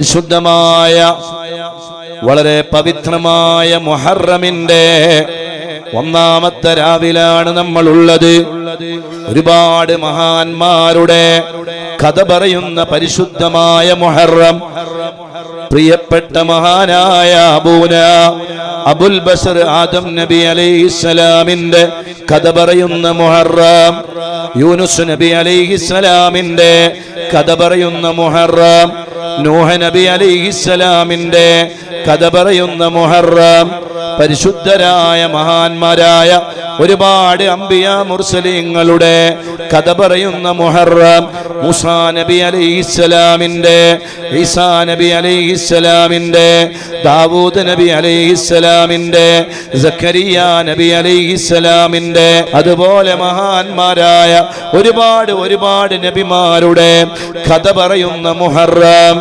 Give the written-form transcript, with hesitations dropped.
ശുദ്ധമായ വളരെ പവിത്രമായ മുഹറമിന്റെ ഒന്നാമത്തെ രാവിലാണ് നമ്മൾ ഉള്ളത്. ഒരുപാട് മഹാന്മാരുടെ കഥ പറയുന്ന പരിശുദ്ധമായ മുഹറം. പ്രിയപ്പെട്ട മഹാനായ അബുൽ ബശർ ആദം നബി അലൈഹിസ്സലാമിന്റെ കഥ പറയുന്ന മുഹറം, യൂനുസ് നബി അലൈഹിസ്സലാമിന്റെ കഥ പറയുന്ന മുഹറം, നൂഹ് നബി അലൈഹിസ്സലാമിന്റെ കഥ പറയുന്ന മുഹറം, പരിശുദ്ധരായ മഹാന്മാരായ ഒരുപാട് അംബിയ മുർസലീങ്ങളുടെ കഥ പറയുന്ന മുഹറം, മൂസാ നബി അലൈഹിസ്സലാമിന്റെ, ഈസാ നബി അലൈഹിസ്സലാമിന്റെ, ദാവൂദ് നബി അലൈഹിസ്സലാമിന്റെ, സക്കരിയ നബി അലൈഹിസ്സലാമിന്റെ, അതുപോലെ മഹാന്മാരായ ഒരുപാട് നബിമാരുടെ കഥ പറയുന്ന മുഹറം.